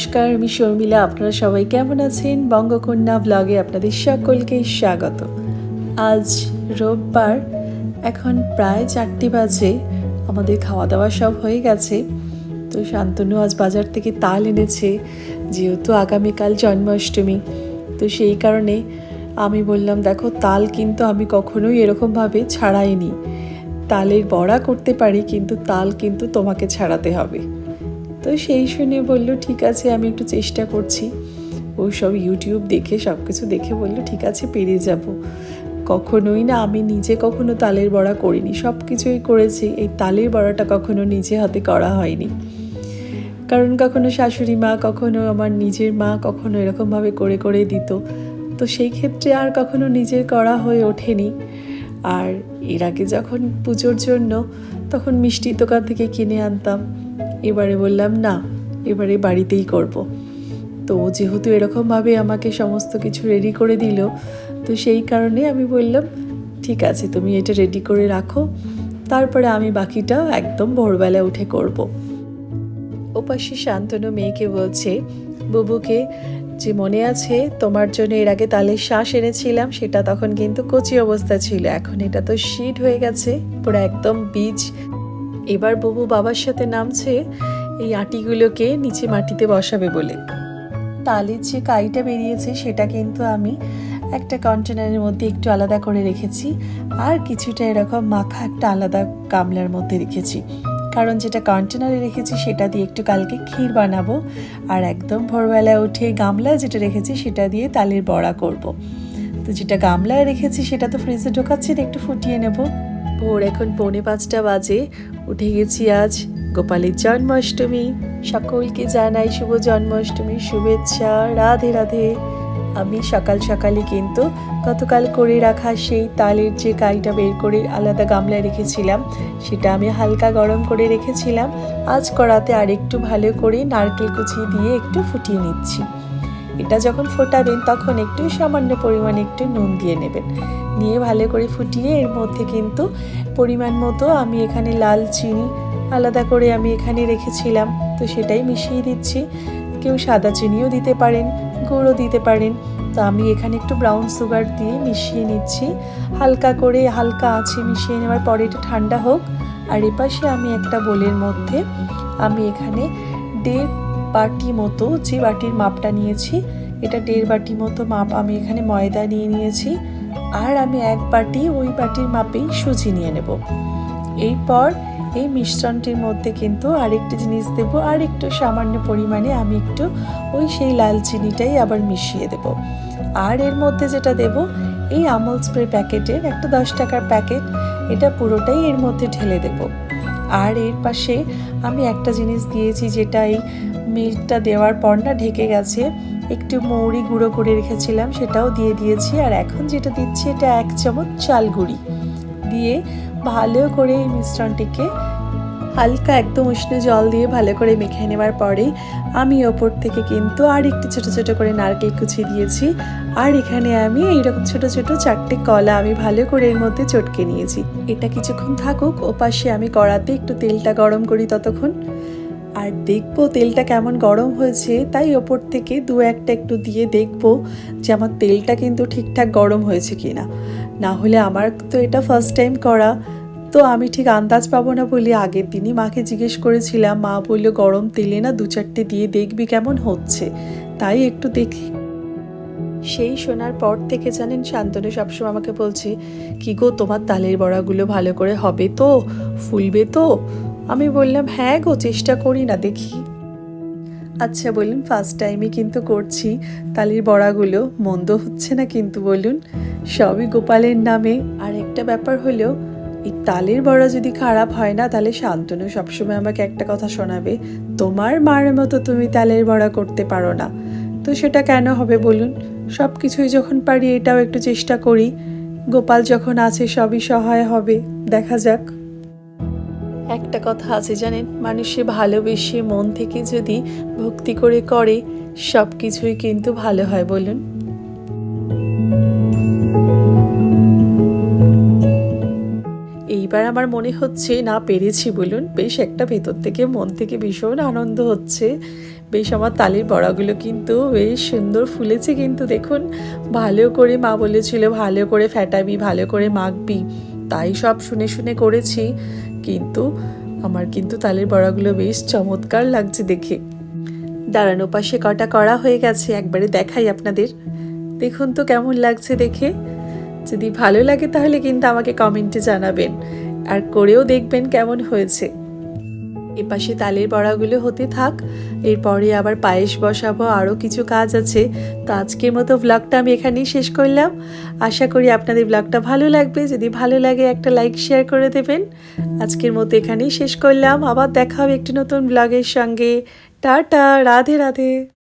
নমস্কার, আমি শর্মিলা। আপনারা সবাই কেমন আছেন? বঙ্গকন্যা ব্লগে আপনাদের সকলকে স্বাগত। আজ রোববার, এখন প্রায় 4টে বাজে। আমাদের খাওয়া দাওয়া সব হয়ে গেছে। তো শান্তনু আজ বাজার থেকে তাল এনেছে, যেহেতু আগামীকাল জন্মাষ্টমী। তো সেই কারণে আমি বললাম, দেখো তাল কিন্তু আমি কখনোই এরকমভাবে ছাড়াইনি। তালের বড়া করতে পারি, কিন্তু তাল কিন্তু তোমাকে ছাড়াতে হবে। তো সেই শুনে বলল, ঠিক আছে, আমি একটু চেষ্টা করছি। ও সব ইউটিউব দেখে সব কিছু দেখে বলল, ঠিক আছে, পেরে যাব। কখনোই না, আমি নিজে কখনো তালের বড়া করিনি, সব কিছুই করেছি, এই তালের বড়াটা কখনো নিজে হাতে করা হয়নি। কারণ কখনো শাশুড়ি মা, কখনো আমার নিজের মা কখনো এরকমভাবে করে করে দিত। তো সেই ক্ষেত্রে আর কখনো নিজের করা হয়ে ওঠেনি। আর এর আগে যখন পুজোর জন্য, তখন মিষ্টির দোকান থেকে কিনে আনতাম। এবারে বললাম না, এবারে বাড়িতেই করব। তো যেহেতু এরকমভাবে আমাকে সমস্ত কিছু রেডি করে দিল, তো সেই কারণে আমি বললাম, ঠিক আছে, তুমি এটা রেডি করে রাখো, তারপরে আমি বাকিটা একদম ভোরবেলা উঠে করব। ওপাশে শান্তনু মেয়েকে বলছে, বুবুকে, যে মনে আছে তোমার জন্য এর আগে তালের শাঁস এনেছিলাম, সেটা তখন কিন্তু কচি অবস্থা ছিল, এখন এটা তো শীট হয়ে গেছে, পুরো একদম বীজ। এবার বুবু বাবার সাথে নামছে এই আটিগুলোকে নিচে মাটিতে বসাবে বলে। তালের যে কাইটা বেরিয়েছে সেটা কিন্তু আমি একটা কন্টেনারের মধ্যে একটু আলাদা করে রেখেছি, আর কিছুটা এরকম মাখা একটা আলাদা গামলার মধ্যে রেখেছি। কারণ যেটা কন্টেনারে রেখেছি সেটা দিয়ে একটু কালকে ক্ষীর বানাবো, আর একদম ভোরবেলা উঠে গামলায় যেটা রেখেছি সেটা দিয়ে তালের বড়া করব। তো যেটা গামলায় রেখেছি সেটা তো ফ্রিজে ঢোকাচ্ছি, একটু ফুটিয়ে নেব। ভোর এখন 4:45 বাজে। উঠে গেছি, আজ গোপালের জন্মাষ্টমী। সকলকে জানাই শুভ জন্মাষ্টমীর শুভেচ্ছা, রাধে রাধে। আমি সকাল সকালে কিন্তু গতকাল করে রাখা সেই তালের যে কাইটা বের করে আলাদা গামলায় রেখেছিলাম, সেটা আমি হালকা গরম করে রেখেছিলাম। আজ কড়াতে আরেকটু ভালো করে নারকেল কুচি দিয়ে একটু ফুটিয়ে নিচ্ছি। এটা যখন ফোটাবেন তখন একটু সামান্য পরিমাণে একটু নুন দিয়ে নেবেন, নিয়ে ভালো করে ফুটিয়ে এর মধ্যে কিন্তু পরিমাণ মতো আমি এখানে লাল চিনি আলাদা করে আমি এখানে রেখেছিলাম, তো সেটাই মিশিয়ে দিচ্ছি। কেউ সাদা চিনিও দিতে পারেন, গুঁড়ো দিতে পারেন। তো আমি এখানে একটু ব্রাউন সুগার দিয়ে মিশিয়ে নিচ্ছি, হালকা করে, হালকা আঁচে মিশিয়ে নেওয়ার পরে এটা ঠান্ডা হোক। আর এপাশে আমি একটা বোলের মধ্যে আমি এখানে 1.5 বাটি মতো, যে বাটির মাপটা নিয়েছি, এটা 1.5 বাটি মতো মাপ আমি এখানে ময়দা নিয়ে নিয়েছি, আর আমি 1 বাটি ওই বাটির মাপেই সুজি নিয়ে নেব। এরপর এই মিশ্রণটির মধ্যে কিন্তু আরেকটি জিনিস দেব, আর একটু সামান্য পরিমাণে আমি একটু ওই সেই লাল চিনিটাই আবার মিশিয়ে দেব। আর এর মধ্যে যেটা দেব, এই আমল স্প্রে প্যাকেটের একটা 10 টাকার প্যাকেট, এটা পুরোটাই এর মধ্যে ঢেলে দেব। আর এর পাশে আমি একটা জিনিস দিয়েছি, যেটা এই মিল্কটা দেওয়ার পর না ঢেকে গেছে, একটু মৌরি গুঁড়ো করে রেখেছিলাম, সেটাও দিয়ে দিয়েছি। আর এখন যেটা দিচ্ছি, এটা 1 চামচ চাল গুঁড়ি দিয়ে ভালো করে এই মিশ্রণটিকে হালকা একদম উষ্ণ জল দিয়ে ভালো করে মেখে নেওয়ার পরেই আমি ওপর থেকে কিন্তু আর একটু ছোটো ছোটো করে নারকেল কুচি দিয়েছি। আর এখানে আমি এইরকম ছোটো ছোটো 4টে কলা আমি ভালো করে এর মধ্যে চটকে নিয়েছি। এটা কিছুক্ষণ থাকুক, ওপাশে আমি কড়াতে একটু তেলটা গরম করি ততক্ষণ। আর দেখবো তেলটা কেমন গরম হয়েছে, তাই ওপর থেকে 2-1টা একটু দিয়ে দেখবো যে আমার তেলটা কিন্তু ঠিকঠাক গরম হয়েছে কিনা। না হলে আমার তো এটা ফার্স্ট টাইম করা, তো আমি ঠিক আন্দাজ পাবো না বলে আগের দিনই মাকে জিজ্ঞেস করেছিলাম। মা বললো, গরম তেলে না 2-4টে দিয়ে দেখবি কেমন হচ্ছে, তাই একটু দেখি। সেই শোনার পর থেকে জানেন, শান্তনু সবসময় আমাকে বলছে, কি গো, তোমার তালের বড়াগুলো ভালো করে হবে তো, ফুলবে তো? আমি বললাম, হ্যাঁ গো, চেষ্টা করি না, দেখি। আচ্ছা বলুন, ফার্স্ট টাইমই কিন্তু করছি তালের বড়াগুলো, মন্দ হচ্ছে না কিন্তু বলুন, সবই গোপালের নামে। আর একটা ব্যাপার হলো, এই তালের বড়া যদি খারাপ হয় না, তাহলে শান্তনু সবসময় আমাকে একটা কথা শোনাবে, তোমার মার মতো তুমি তালের বড়া করতে পারো না। তো সেটা কেন হবে বলুন? সব কিছুই যখন পারি, এটাও একটু চেষ্টা করি। গোপাল যখন আছে সবই সহায় হবে, দেখা যাক। একটা কথা আছে জানেন, মানুষে ভালোবেসে মন থেকে যদি ভক্তি করে করে, সব কিছুই কিন্তু ভালো হয় বলুন। এই এইবার আমার মনে হচ্ছে না পেরেছি বলুন, বেশ একটা ভেতর থেকে মন থেকে ভীষণ আনন্দ হচ্ছে। বেশ আমার তালের বড়াগুলো কিন্তু বেশ সুন্দর ফুলেছে, কিন্তু দেখুন ভালো করে মা বলেছিল ভালো করে ফ্যাটাবি, ভালো করে মাখবি, তাই সব শুনে শুনে করেছি। কিন্তু আমার কিন্তু তালের বড়াগুলো বেশ চমৎকার লাগছে দেখে। দাঁড়ানো পাশে কটা করা হয়ে গেছে, একবারে দেখাই আপনাদের। দেখুন তো কেমন লাগছে দেখে। যদি ভালো লাগে তাহলে কিন্তু আমাকে কমেন্টে জানাবেন, আর করেও দেখবেন কেমন হয়েছে। এপাশে তালের বড়াগুলো হতে থাক, এরপরে আবার পায়েস বসাবো, আরও কিছু কাজ আছে। তো আজকের মতো ব্লগটা আমি এখানেই শেষ করলাম। আশা করি আপনাদের ব্লগটা ভালো লাগবে। যদি ভালো লাগে একটা লাইক শেয়ার করে দেবেন। আজকের মতো এখানেই শেষ করলাম, আবার দেখা হবে একটি নতুন ব্লগের সঙ্গে। টাটা, রাধে রাধে।